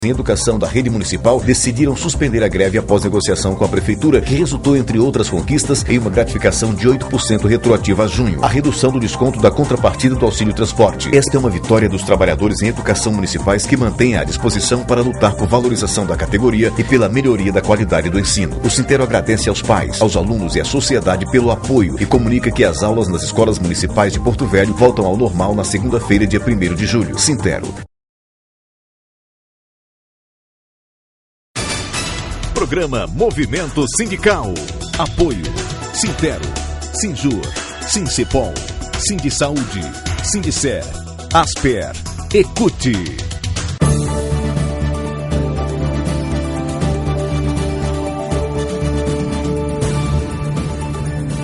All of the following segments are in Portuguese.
em educação da rede municipal decidiram suspender a greve após negociação com a prefeitura, que resultou, entre outras conquistas, em uma gratificação de 8% retroativa a junho, a redução do desconto da contrapartida do auxílio transporte. Esta é uma vitória dos trabalhadores em educação municipais que mantêm a disposição para lutar por valorização da categoria e pela melhoria da qualidade do ensino. O Sintero agradece aos pais, aos alunos e à sociedade pelo apoio e comunica que as aulas nas escolas municipais de Porto Velho voltam ao normal na segunda-feira, dia 1º de julho. Sintero. Programa Movimento Sindical. Apoio Sintero, Sinjur, Sincipol, Sindisaúde, Sindicer, Asper, Ecute.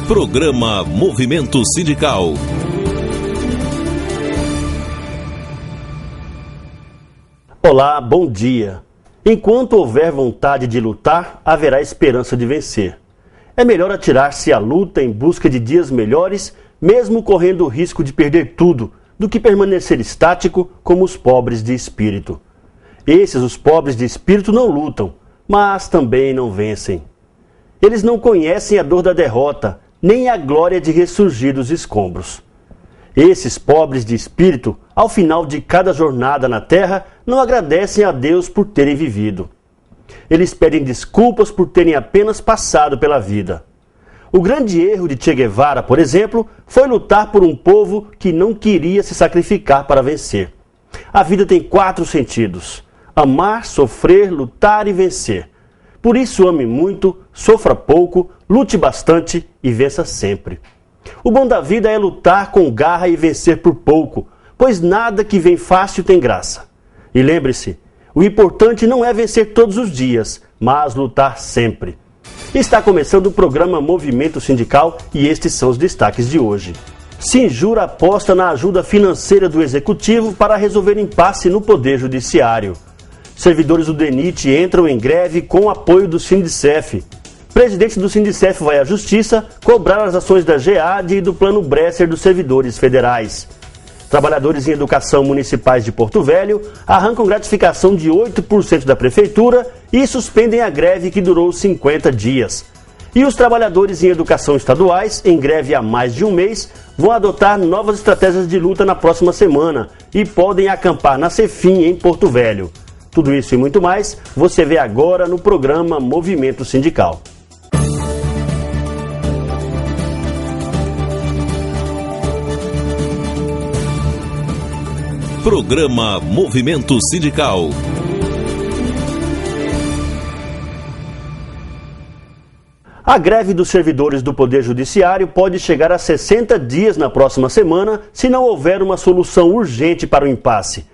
Programa Movimento Sindical. Olá, bom dia. Enquanto houver vontade de lutar, haverá esperança de vencer. É melhor atirar-se à luta em busca de dias melhores, mesmo correndo o risco de perder tudo, do que permanecer estático como os pobres de espírito. Os pobres de espírito, não lutam, mas também não vencem. Eles não conhecem a dor da derrota, nem a glória de ressurgir dos escombros. Esses pobres de espírito, ao final de cada jornada na terra, não agradecem a Deus por terem vivido. Eles pedem desculpas por terem apenas passado pela vida. O grande erro de Che Guevara, por exemplo, foi lutar por um povo que não queria se sacrificar para vencer. A vida tem 4 sentidos: amar, sofrer, lutar e vencer. Por isso ame muito, sofra pouco, lute bastante e vença sempre. O bom da vida é lutar com garra e vencer por pouco, pois nada que vem fácil tem graça. E lembre-se, o importante não é vencer todos os dias, mas lutar sempre. Está começando o programa Movimento Sindical e estes são os destaques de hoje. Sinjur aposta na ajuda financeira do Executivo para resolver impasse no Poder Judiciário. Servidores do DENIT entram em greve com apoio do Sindicef. Presidente do Sindicef vai à Justiça cobrar as ações da GEAD e do Plano Bresser dos servidores federais. Trabalhadores em educação municipais de Porto Velho arrancam gratificação de 8% da Prefeitura e suspendem a greve que durou 50 dias. E os trabalhadores em educação estaduais, em greve há mais de um mês, vão adotar novas estratégias de luta na próxima semana e podem acampar na Cefim, em Porto Velho. Tudo isso e muito mais você vê agora no programa Movimento Sindical. Programa Movimento Sindical. A greve dos servidores do Poder Judiciário pode chegar a 60 dias na próxima semana se não houver uma solução urgente para o impasse.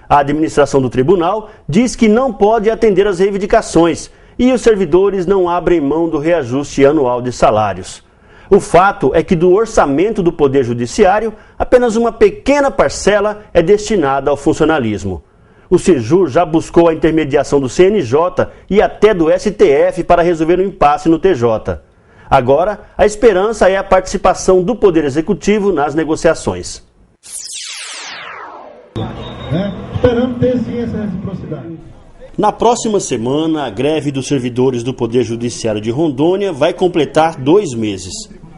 A administração do tribunal diz que não pode atender às reivindicações e os servidores não abrem mão do reajuste anual de salários. O fato é que do orçamento do Poder Judiciário, apenas uma pequena parcela é destinada ao funcionalismo. O Sinjur já buscou a intermediação do CNJ e até do STF para resolver o impasse no TJ. Agora, a esperança é a participação do Poder Executivo nas negociações. Esperamos ter sim essa reciprocidade. Na próxima semana, a greve dos servidores do Poder Judiciário de Rondônia vai completar 2 meses.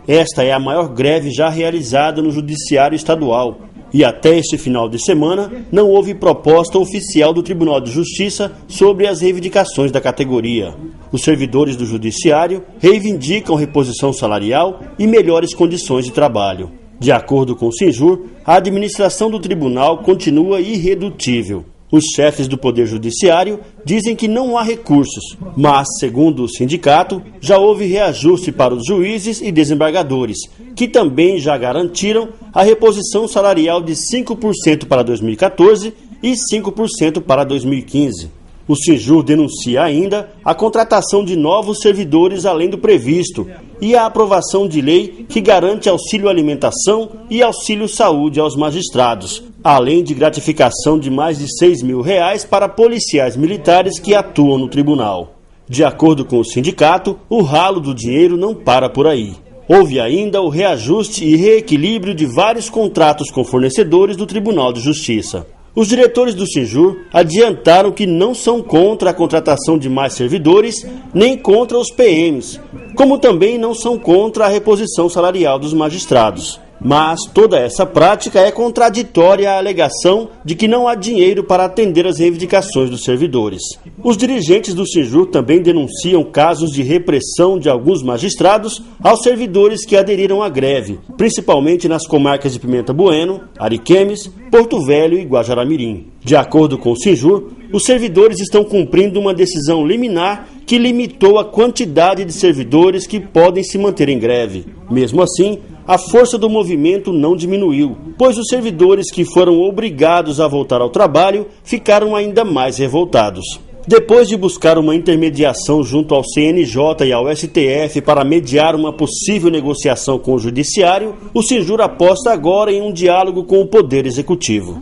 Esta é a maior greve já realizada no Judiciário Estadual. E até este final de semana, não houve proposta oficial do Tribunal de Justiça sobre as reivindicações da categoria. Os servidores do Judiciário reivindicam reposição salarial e melhores condições de trabalho. De acordo com o Sinjur, a administração do tribunal continua irredutível. Os chefes do Poder Judiciário dizem que não há recursos, mas, segundo o sindicato, já houve reajuste para os juízes e desembargadores, que também já garantiram a reposição salarial de 5% para 2014 e 5% para 2015. O Sinjur denuncia ainda a contratação de novos servidores além do previsto e a aprovação de lei que garante auxílio alimentação e auxílio saúde aos magistrados, além de gratificação de mais de R$6.000 para policiais militares que atuam no tribunal. De acordo com o sindicato, o ralo do dinheiro não para por aí. Houve ainda o reajuste e reequilíbrio de vários contratos com fornecedores do Tribunal de Justiça. Os diretores do Sinjur adiantaram que não são contra a contratação de mais servidores, nem contra os PMs, como também não são contra a reposição salarial dos magistrados. Mas toda essa prática é contraditória à alegação de que não há dinheiro para atender às reivindicações dos servidores. Os dirigentes do Sinjur também denunciam casos de repressão de alguns magistrados aos servidores que aderiram à greve, principalmente nas comarcas de Pimenta Bueno, Ariquemes, Porto Velho e Guajará-Mirim. De acordo com o Sinjur, os servidores estão cumprindo uma decisão liminar que limitou a quantidade de servidores que podem se manter em greve. Mesmo assim, a força do movimento não diminuiu, pois os servidores que foram obrigados a voltar ao trabalho ficaram ainda mais revoltados. Depois de buscar uma intermediação junto ao CNJ e ao STF para mediar uma possível negociação com o Judiciário, o Sinjur aposta agora em um diálogo com o Poder Executivo.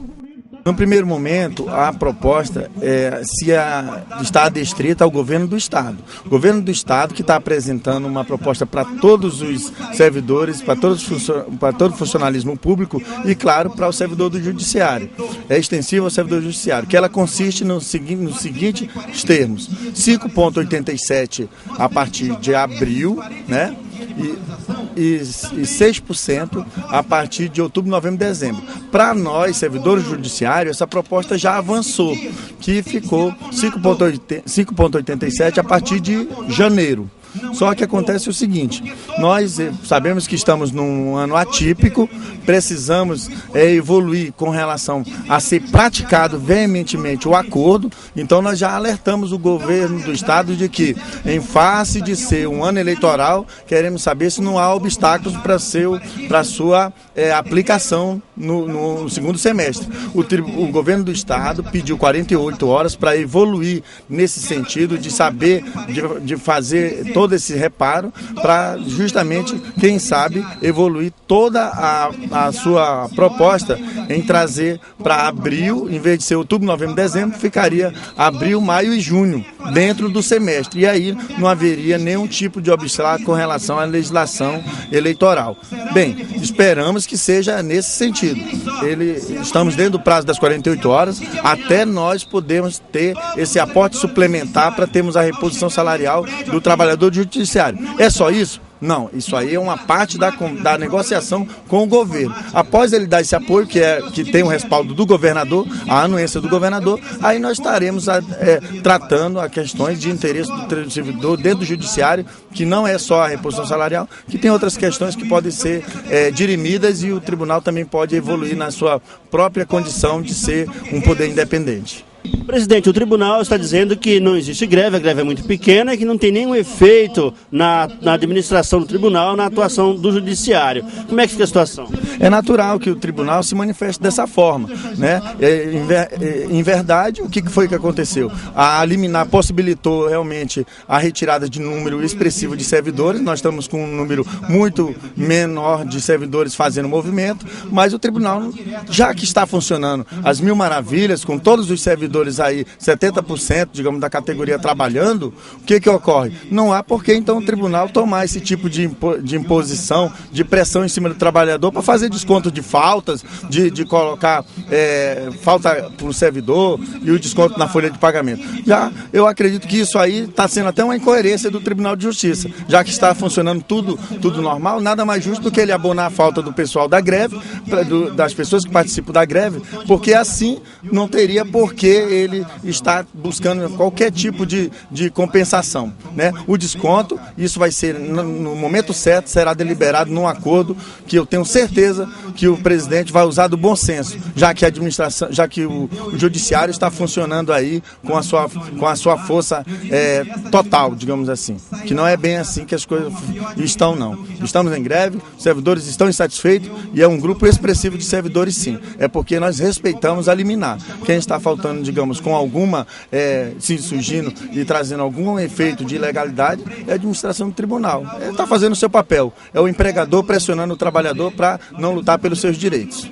No primeiro momento, a proposta está adstrita ao governo do Estado. O governo do Estado que está apresentando uma proposta para todos os servidores, para todo o funcionalismo público e, claro, para o servidor do Judiciário. É extensivo ao servidor do Judiciário, que ela consiste nos seguintes termos: 5,87 a partir de abril, né? E 6% a partir de outubro, novembro e dezembro. Para nós, servidores judiciários, essa proposta já avançou, que ficou 5,87 a partir de janeiro. Só que acontece o seguinte: nós sabemos que estamos num ano atípico, precisamos evoluir com relação a ser praticado veementemente o acordo. Então nós já alertamos o governo do Estado de que, em face de ser um ano eleitoral, queremos saber se não há obstáculos para a sua aplicação no segundo semestre. O governo do Estado pediu 48 horas para evoluir nesse sentido, de saber, de fazer todo esse reparo, para justamente, quem sabe, evoluir toda a sua proposta em trazer para abril, em vez de ser outubro, novembro e dezembro, ficaria abril, maio e junho, dentro do semestre. E aí não haveria nenhum tipo de obstáculo com relação à legislação eleitoral. Bem, esperamos que seja nesse sentido. Estamos dentro do prazo das 48 horas, até nós podemos ter esse aporte suplementar para termos a reposição salarial do trabalhador judiciário. É só isso? Não, isso aí é uma parte da negociação com o governo. Após ele dar esse apoio, que tem o respaldo do governador, a anuência do governador, aí nós estaremos tratando as questões de interesse do servidor dentro do judiciário, que não é só a reposição salarial, que tem outras questões que podem ser dirimidas, e o tribunal também pode evoluir na sua própria condição de ser um poder independente. Presidente, o tribunal está dizendo que não existe greve, a greve é muito pequena e que não tem nenhum efeito na administração do tribunal, na atuação do judiciário. Como é que fica a situação? É natural que o tribunal se manifeste dessa forma, né? Em verdade, o que foi que aconteceu? A liminar possibilitou realmente a retirada de número expressivo de servidores. Nós estamos com um número muito menor de servidores fazendo movimento, mas o tribunal, já que está funcionando às mil maravilhas, com todos os servidores aí, 70%, digamos, da categoria trabalhando, o que ocorre? Não há por que, então, o tribunal tomar esse tipo de imposição, de pressão em cima do trabalhador para fazer desconto de faltas, de colocar falta para o servidor e o desconto na folha de pagamento. Já eu acredito que isso aí está sendo até uma incoerência do Tribunal de Justiça, já que está funcionando tudo normal, nada mais justo do que ele abonar a falta do pessoal da greve, das pessoas que participam da greve, porque assim não teria por que ele está buscando qualquer tipo de compensação, né? O desconto, isso vai ser, no momento certo, será deliberado num acordo que eu tenho certeza que o presidente vai usar do bom senso, já que a administração, já que o judiciário está funcionando aí com a sua força total, digamos assim, que não é bem assim que as coisas estão, não. Estamos em greve, os servidores estão insatisfeitos e é um grupo expressivo de servidores, sim. É porque nós respeitamos a liminar. Quem está faltando, digamos, com alguma, se surgindo e trazendo algum efeito de ilegalidade, é a administração do tribunal. Ele está fazendo o seu papel. É o empregador pressionando o trabalhador para não lutar pelos seus direitos.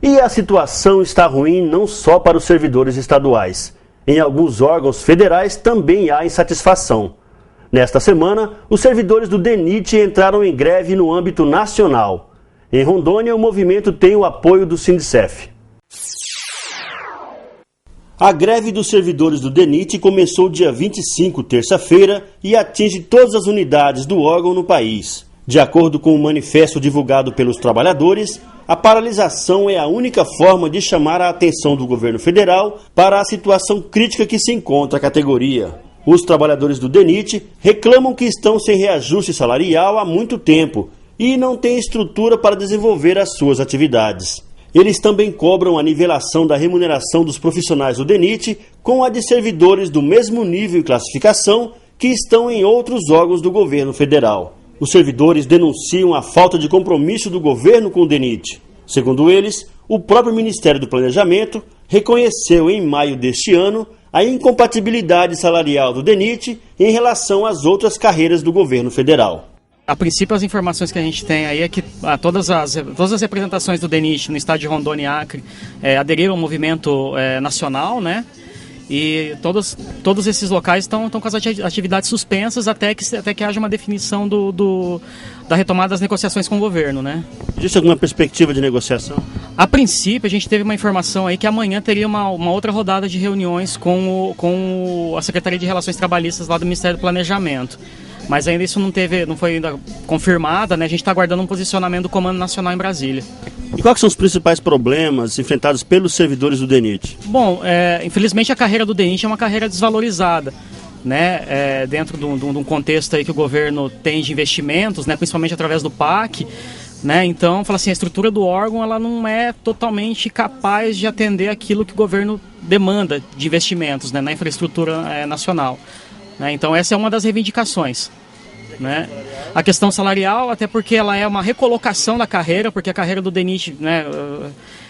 E a situação está ruim não só para os servidores estaduais. Em alguns órgãos federais também há insatisfação. Nesta semana, os servidores do DENIT entraram em greve no âmbito nacional. Em Rondônia, o movimento tem o apoio do Sindicef. A greve dos servidores do DENIT começou dia 25, terça-feira, e atinge todas as unidades do órgão no país. De acordo com o manifesto divulgado pelos trabalhadores, a paralisação é a única forma de chamar a atenção do governo federal para a situação crítica que se encontra a categoria. Os trabalhadores do DENIT reclamam que estão sem reajuste salarial há muito tempo e não têm estrutura para desenvolver as suas atividades. Eles também cobram a nivelação da remuneração dos profissionais do DENIT com a de servidores do mesmo nível e classificação que estão em outros órgãos do governo federal. Os servidores denunciam a falta de compromisso do governo com o DENIT. Segundo eles, o próprio Ministério do Planejamento reconheceu em maio deste ano a incompatibilidade salarial do DENIT em relação às outras carreiras do governo federal. A princípio, as informações que a gente tem aí é que todas as representações do DENIT no estado de Rondônia e Acre aderiram ao movimento nacional, né? E todos esses locais estão com as atividades suspensas até que haja uma definição da retomada das negociações com o governo, né? Existe alguma perspectiva de negociação? A princípio, a gente teve uma informação aí que amanhã teria uma outra rodada de reuniões com a Secretaria de Relações Trabalhistas lá do Ministério do Planejamento. Mas ainda isso não foi ainda confirmada, né? A gente está aguardando um posicionamento do Comando Nacional em Brasília. E quais são os principais problemas enfrentados pelos servidores do DENIT? Bom, infelizmente a carreira do DENIT é uma carreira desvalorizada, né? Dentro de um contexto aí que o governo tem de investimentos, né? Principalmente através do PAC, né? Então, fala assim, a estrutura do órgão ela não é totalmente capaz de atender aquilo que o governo demanda de investimentos, né? Na infraestrutura nacional. Então essa é uma das reivindicações, né? A questão salarial, até porque ela é uma recolocação da carreira, porque a carreira do DENIT, né,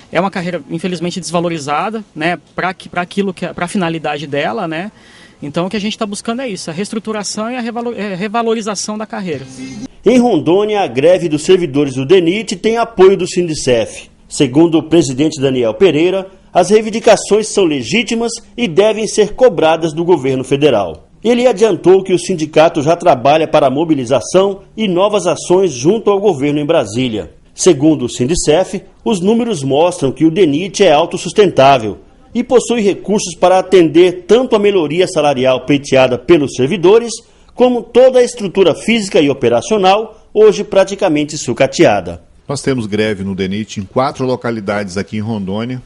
é uma carreira infelizmente desvalorizada, né, para a finalidade dela, né? Então o que a gente está buscando é isso, a reestruturação e a revalorização da carreira. Em Rondônia, a greve dos servidores do DENIT tem apoio do Sindicef. Segundo o presidente Daniel Pereira, as reivindicações são legítimas e devem ser cobradas do governo federal. Ele adiantou que o sindicato já trabalha para a mobilização e novas ações junto ao governo em Brasília. Segundo o Sindicef, os números mostram que o DENIT é autossustentável e possui recursos para atender tanto a melhoria salarial pleiteada pelos servidores, como toda a estrutura física e operacional, hoje praticamente sucateada. Nós temos greve no DENIT em 4 localidades aqui em Rondônia,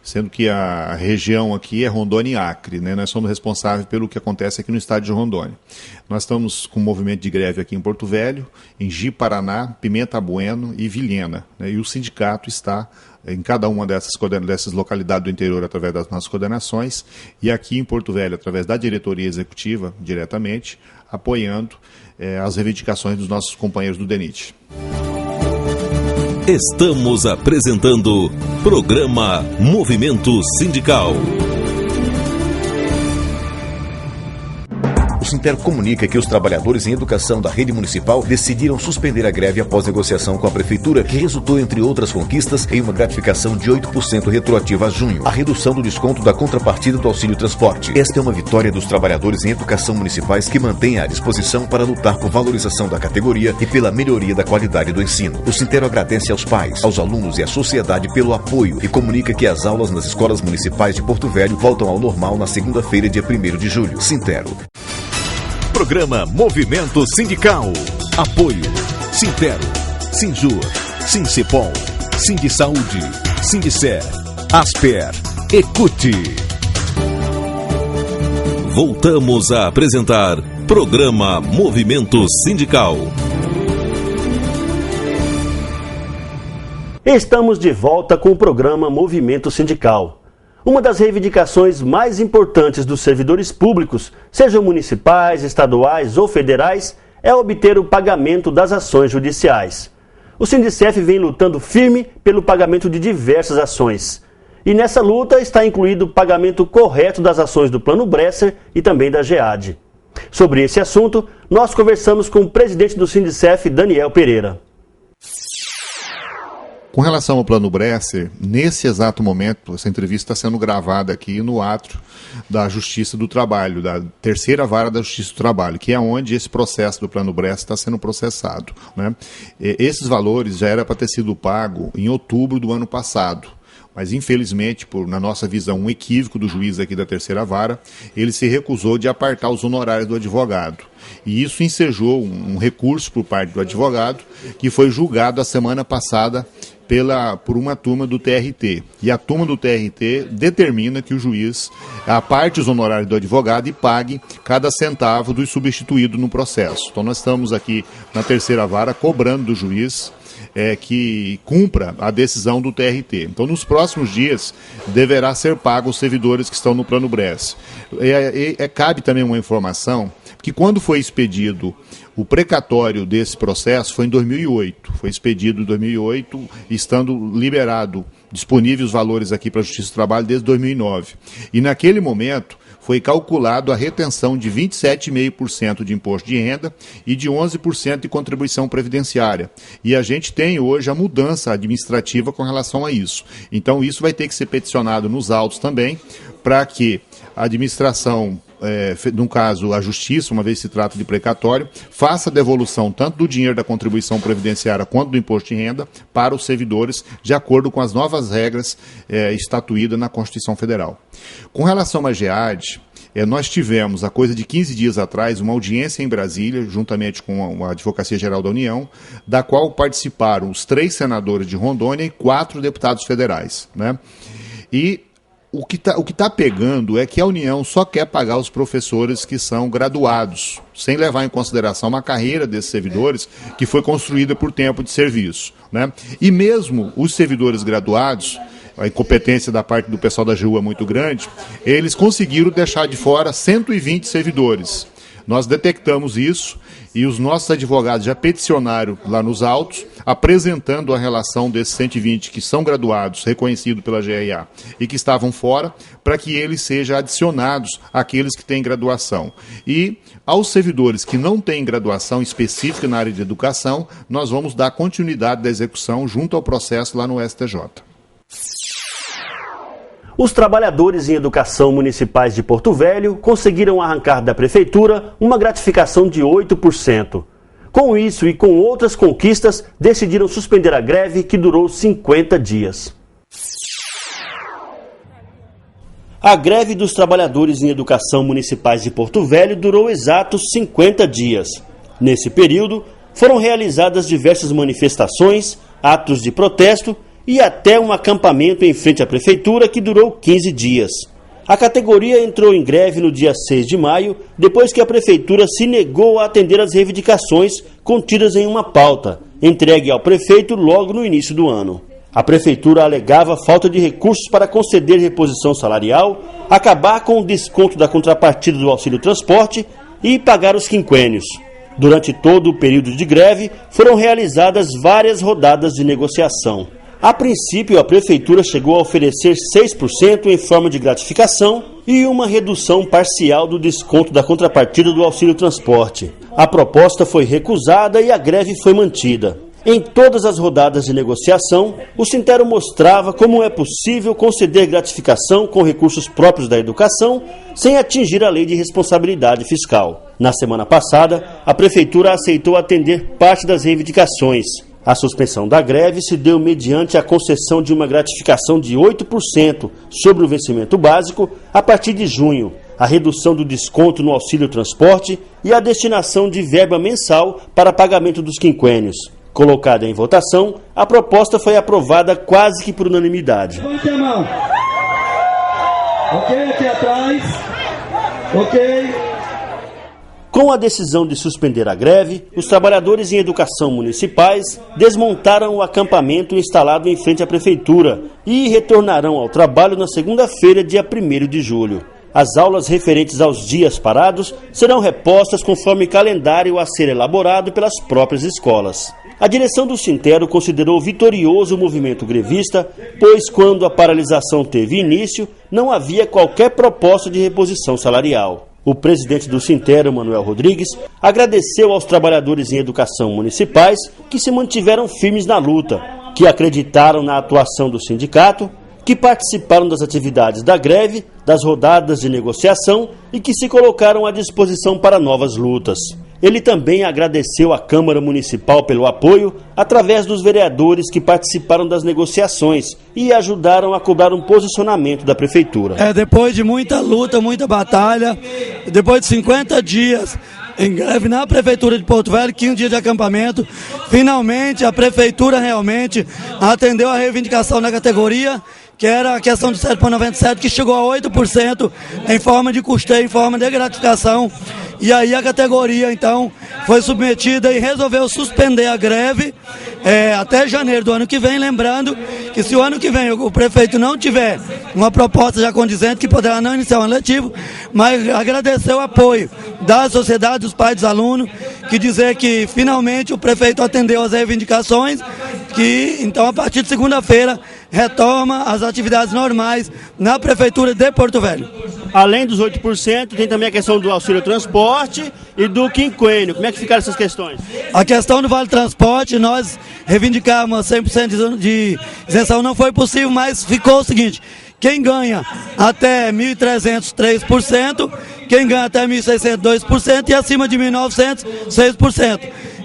sendo que a região aqui é Rondônia e Acre, né? Nós somos responsáveis pelo que acontece aqui no estado de Rondônia. Nós estamos com um movimento de greve aqui em Porto Velho, em Ji-Paraná, Pimenta Bueno e Vilhena, né? E o sindicato está em cada uma dessas localidades do interior através das nossas coordenações e aqui em Porto Velho através da diretoria executiva diretamente, apoiando as reivindicações dos nossos companheiros do DENIT. Estamos apresentando Programa Movimento Sindical. O Sinter comunica que os trabalhadores em educação da rede municipal decidiram suspender a greve após negociação com a prefeitura, que resultou, entre outras conquistas, em uma gratificação de 8% retroativa a junho, a redução do desconto da contrapartida do auxílio transporte. Esta é uma vitória dos trabalhadores em educação municipais que mantêm a disposição para lutar por valorização da categoria e pela melhoria da qualidade do ensino. O Sinter agradece aos pais, aos alunos e à sociedade pelo apoio e comunica que as aulas nas escolas municipais de Porto Velho voltam ao normal na segunda-feira, dia 1º de julho. Sintero. Programa Movimento Sindical. Apoio Sintero, Sinjur, Sincipol, Sindisaúde, Sindicer, Asper, Ecute. Voltamos a apresentar Programa Movimento Sindical. Estamos de volta com o programa Movimento Sindical. Uma das reivindicações mais importantes dos servidores públicos, sejam municipais, estaduais ou federais, é obter o pagamento das ações judiciais. O Sindicef vem lutando firme pelo pagamento de diversas ações. E nessa luta está incluído o pagamento correto das ações do Plano Bresser e também da GEAD. Sobre esse assunto, nós conversamos com o presidente do Sindicef, Daniel Pereira. Com relação ao Plano Bresser, nesse exato momento, essa entrevista está sendo gravada aqui no átrio da Justiça do Trabalho, da terceira vara da Justiça do Trabalho, que é onde esse processo do Plano Bresser está sendo processado, né? Esses valores já era para ter sido pago em outubro do ano passado. Mas, infelizmente, na nossa visão, um equívoco do juiz aqui da terceira vara, ele se recusou de apartar os honorários do advogado. E isso ensejou um recurso por parte do advogado, que foi julgado a semana passada por uma turma do TRT. E a turma do TRT determina que o juiz aparte os honorários do advogado e pague cada centavo do substituído no processo. Então, nós estamos aqui na terceira vara cobrando do juiz que cumpra a decisão do TRT. Então, nos próximos dias, deverá ser pago os servidores que estão no Plano Bresser. Cabe também uma informação que quando foi expedido o precatório desse processo foi em 2008. Foi expedido em 2008, estando liberado, disponíveis os valores aqui para a Justiça do Trabalho desde 2009. E naquele momento foi calculado a retenção de 27,5% de imposto de renda e de 11% de contribuição previdenciária. E a gente tem hoje a mudança administrativa com relação a isso. Então isso vai ter que ser peticionado nos autos também, para que a administração, no caso a Justiça, uma vez se trata de precatório, faça a devolução tanto do dinheiro da contribuição previdenciária quanto do imposto de renda para os servidores, de acordo com as novas regras estatuídas na Constituição Federal. Com relação à GEAD, nós tivemos, há coisa de 15 dias atrás, uma audiência em Brasília, juntamente com a Advocacia Geral da União, da qual participaram os 3 senadores de Rondônia e 4 deputados federais, né? E o que tá pegando é que a União só quer pagar os professores que são graduados, sem levar em consideração uma carreira desses servidores que foi construída por tempo de serviço, né? E mesmo os servidores graduados, a incompetência da parte do pessoal da AGU é muito grande, eles conseguiram deixar de fora 120 servidores. Nós detectamos isso e os nossos advogados já peticionaram lá nos autos, apresentando a relação desses 120 que são graduados, reconhecidos pela GRA, e que estavam fora, para que eles sejam adicionados àqueles que têm graduação. E aos servidores que não têm graduação específica na área de educação, nós vamos dar continuidade da execução junto ao processo lá no STJ. Os trabalhadores em educação municipais de Porto Velho conseguiram arrancar da prefeitura uma gratificação de 8%. Com isso e com outras conquistas, decidiram suspender a greve que durou 50 dias. A greve dos trabalhadores em educação municipais de Porto Velho durou exatos 50 dias. Nesse período, foram realizadas diversas manifestações, atos de protesto e até um acampamento em frente à prefeitura que durou 15 dias. A categoria entrou em greve no dia 6 de maio, depois que a prefeitura se negou a atender às reivindicações contidas em uma pauta, entregue ao prefeito logo no início do ano. A prefeitura alegava falta de recursos para conceder reposição salarial, acabar com o desconto da contrapartida do auxílio transporte e pagar os quinquênios. Durante todo o período de greve, foram realizadas várias rodadas de negociação. A princípio, a prefeitura chegou a oferecer 6% em forma de gratificação e uma redução parcial do desconto da contrapartida do auxílio transporte. A proposta foi recusada e a greve foi mantida. Em todas as rodadas de negociação, o Sintero mostrava como é possível conceder gratificação com recursos próprios da educação sem atingir a lei de responsabilidade fiscal. Na semana passada, a prefeitura aceitou atender parte das reivindicações. A suspensão da greve se deu mediante a concessão de uma gratificação de 8% sobre o vencimento básico a partir de junho, a redução do desconto no auxílio transporte e a destinação de verba mensal para pagamento dos quinquênios. Colocada em votação, a proposta foi aprovada quase que por unanimidade. Levante a mão. Ok, aqui atrás. Ok. Com a decisão de suspender a greve, os trabalhadores em educação municipais desmontaram o acampamento instalado em frente à prefeitura e retornarão ao trabalho na segunda-feira, dia 1º de julho. As aulas referentes aos dias parados serão repostas conforme calendário a ser elaborado pelas próprias escolas. A direção do Sintero considerou vitorioso o movimento grevista, pois quando a paralisação teve início, não havia qualquer proposta de reposição salarial. O presidente do Sintero, Manuel Rodrigues, agradeceu aos trabalhadores em educação municipais que se mantiveram firmes na luta, que acreditaram na atuação do sindicato, que participaram das atividades da greve, das rodadas de negociação e que se colocaram à disposição para novas lutas. Ele também agradeceu à Câmara Municipal pelo apoio através dos vereadores que participaram das negociações e ajudaram a cobrar um posicionamento da Prefeitura. Depois de muita luta, muita batalha, depois de 50 dias em greve na Prefeitura de Porto Velho, 15 dias de acampamento, finalmente a Prefeitura realmente atendeu a reivindicação da categoria, que era a questão do 7,97, que chegou a 8% em forma de custeio, em forma de gratificação. E aí a categoria, então, foi submetida e resolveu suspender a greve até janeiro do ano que vem, lembrando que se o ano que vem o prefeito não tiver uma proposta já condizente, que poderá não iniciar o ano letivo, mas agradecer o apoio da sociedade, dos pais dos alunos, que dizer que finalmente o prefeito atendeu às reivindicações, que então a partir de segunda-feira retoma as atividades normais na Prefeitura de Porto Velho. Além dos 8%, tem também a questão do auxílio transporte e do quinquênio. Como é que ficaram essas questões? A questão do Vale Transporte, nós reivindicamos 100% de isenção, não foi possível, mas ficou o seguinte: quem ganha até 1.300, 3%, quem ganha até 1.600, 2% e acima de 1.900, 6%.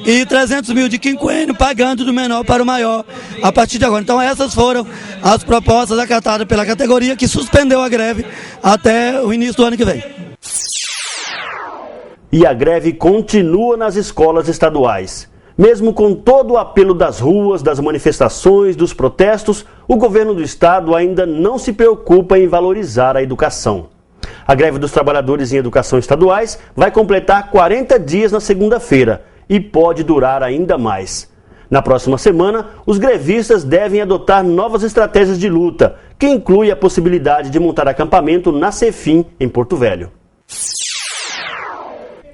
E 300 mil de quinquênio, pagando do menor para o maior a partir de agora. Então essas foram as propostas acatadas pela categoria, que suspendeu a greve até o início do ano que vem. E a greve continua nas escolas estaduais. Mesmo com todo o apelo das ruas, das manifestações, dos protestos, o governo do estado ainda não se preocupa em valorizar a educação. A greve dos trabalhadores em educação estaduais vai completar 40 dias na segunda-feira e pode durar ainda mais. Na próxima semana, os grevistas devem adotar novas estratégias de luta, que inclui a possibilidade de montar acampamento na Cefim, em Porto Velho.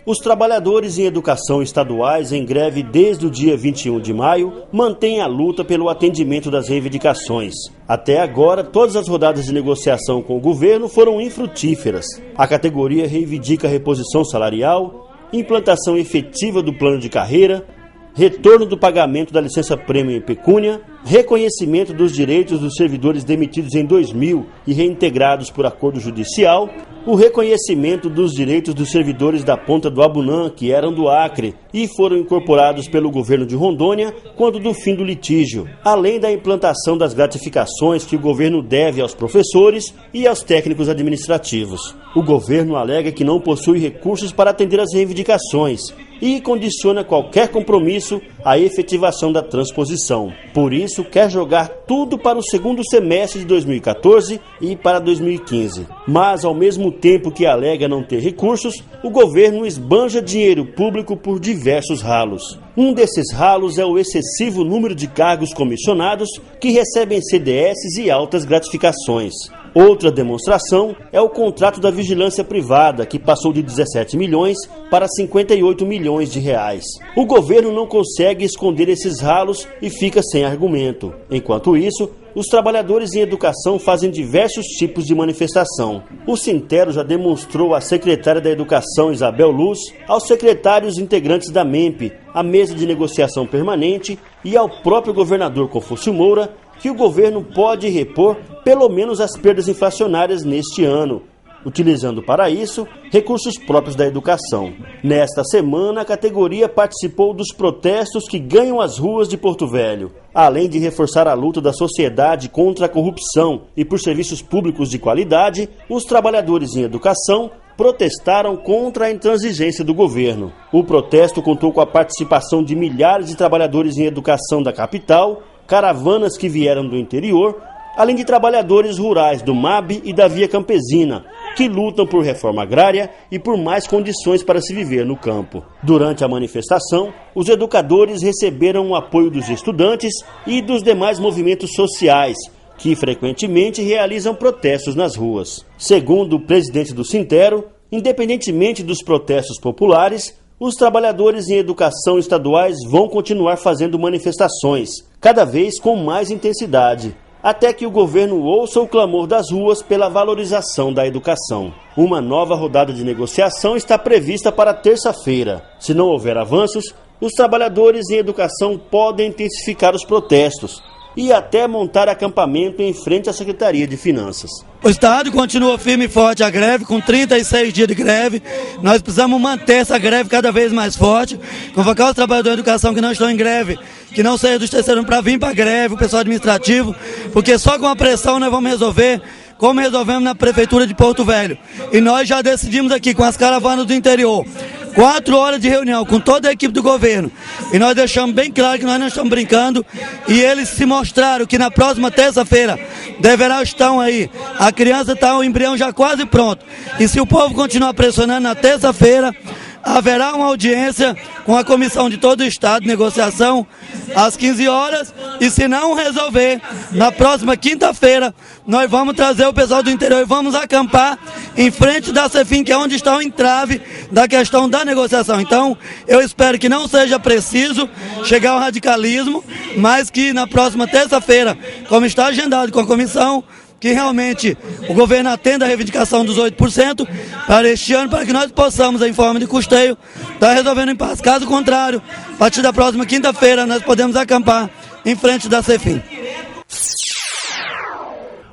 Os trabalhadores em educação estaduais em greve desde o dia 21 de maio mantêm a luta pelo atendimento das reivindicações. Até agora, todas as rodadas de negociação com o governo foram infrutíferas. A categoria reivindica reposição salarial, implantação efetiva do plano de carreira, retorno do pagamento da licença-prêmio em pecúnia, reconhecimento dos direitos dos servidores demitidos em 2000 e reintegrados por acordo judicial, o reconhecimento dos direitos dos servidores da Ponta do Abunã, que eram do Acre e foram incorporados pelo governo de Rondônia quando do fim do litígio, além da implantação das gratificações que o governo deve aos professores e aos técnicos administrativos. O governo alega que não possui recursos para atender às reivindicações e condiciona qualquer compromisso à efetivação da transposição. Por isso, quer jogar tudo para o segundo semestre de 2014 e para 2015. Mas, ao mesmo tempo que alega não ter recursos, o governo esbanja dinheiro público por diversos ralos. Um desses ralos é o excessivo número de cargos comissionados que recebem CDS e altas gratificações. Outra demonstração é o contrato da vigilância privada, que passou de 17 milhões para 58 milhões de reais. O governo não consegue esconder esses ralos e fica sem argumento. Enquanto isso, os trabalhadores em educação fazem diversos tipos de manifestação. O Sintero já demonstrou à secretária da Educação, Isabel Luz, aos secretários integrantes da MEMP, a mesa de negociação permanente, e ao próprio governador Confúcio Moura, que o governo pode repor pelo menos as perdas inflacionárias neste ano, utilizando para isso recursos próprios da educação. Nesta semana, a categoria participou dos protestos que ganham as ruas de Porto Velho. Além de reforçar a luta da sociedade contra a corrupção e por serviços públicos de qualidade, os trabalhadores em educação protestaram contra a intransigência do governo. O protesto contou com a participação de milhares de trabalhadores em educação da capital, caravanas que vieram do interior, além de trabalhadores rurais do MAB e da Via Campesina, que lutam por reforma agrária e por mais condições para se viver no campo. Durante a manifestação, os educadores receberam o apoio dos estudantes e dos demais movimentos sociais, que frequentemente realizam protestos nas ruas. Segundo o presidente do Sintero, independentemente dos protestos populares, os trabalhadores em educação estaduais vão continuar fazendo manifestações, cada vez com mais intensidade, até que o governo ouça o clamor das ruas pela valorização da educação. Uma nova rodada de negociação está prevista para terça-feira. Se não houver avanços, os trabalhadores em educação podem intensificar os protestos, e até montar acampamento em frente à Secretaria de Finanças. O Estado continua firme e forte a greve, com 36 dias de greve. Nós precisamos manter essa greve cada vez mais forte, convocar os trabalhadores da educação que não estão em greve, que não sejam dos terceiros para vir para a greve, o pessoal administrativo, porque só com a pressão nós vamos resolver, como resolvemos na Prefeitura de Porto Velho. E nós já decidimos aqui com as caravanas do interior, 4 horas de reunião com toda a equipe do governo, e nós deixamos bem claro que nós não estamos brincando, e eles se mostraram que na próxima terça-feira deverá estar aí, a criança está, o embrião já quase pronto, e se o povo continuar pressionando, na terça-feira haverá uma audiência com a comissão de todo o estado, negociação, às 15 horas, e se não resolver, na próxima quinta-feira, nós vamos trazer o pessoal do interior e vamos acampar em frente da Cefim, que é onde está o entrave da questão da negociação. Então, eu espero que não seja preciso chegar ao radicalismo, mas que na próxima terça-feira, como está agendado com a comissão, que realmente o governo atenda a reivindicação dos 8% para este ano, para que nós possamos, em forma de custeio, estar resolvendo em paz. Caso contrário, a partir da próxima quinta-feira, nós podemos acampar em frente da Cefim.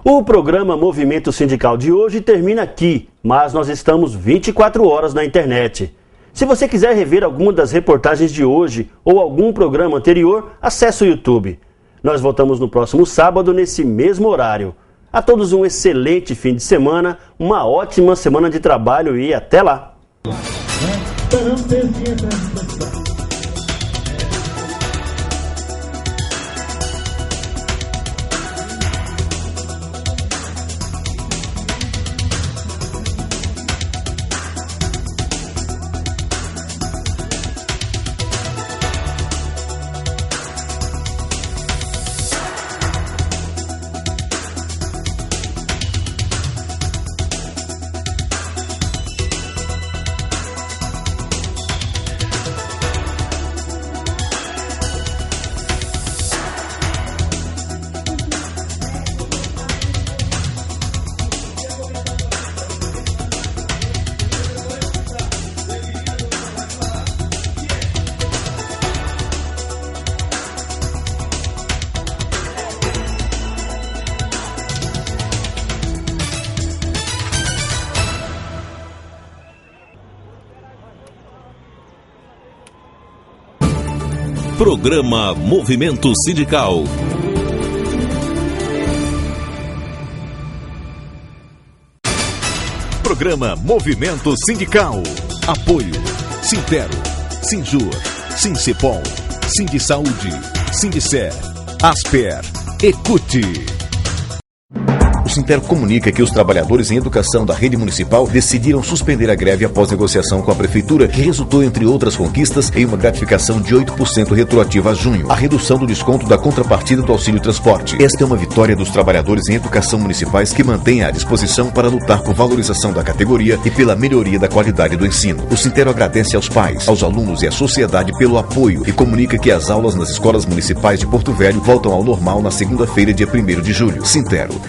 O programa Movimento Sindical de hoje termina aqui, mas nós estamos 24 horas na internet. Se você quiser rever alguma das reportagens de hoje ou algum programa anterior, acesse o YouTube. Nós voltamos no próximo sábado, nesse mesmo horário. A todos um excelente fim de semana, uma ótima semana de trabalho e até lá! Esperamos ter sim essa reciprocidade. Programa Movimento Sindical. Programa Movimento Sindical. Apoio Sintero, Sinjur, Sincipol, Sindisaúde, Sindicer, Asper, Ecute. O Sintero comunica que os trabalhadores em educação da rede municipal decidiram suspender a greve após negociação com a prefeitura, que resultou, entre outras conquistas, em uma gratificação de 8% retroativa a junho, a redução do desconto da contrapartida do auxílio transporte. Esta é uma vitória dos trabalhadores em educação municipais que mantêm a disposição para lutar por valorização da categoria e pela melhoria da qualidade do ensino. O Sintero agradece aos pais, aos alunos e à sociedade pelo apoio e comunica que as aulas nas escolas municipais de Porto Velho voltam ao normal na segunda-feira, dia 1º de julho. Sintero.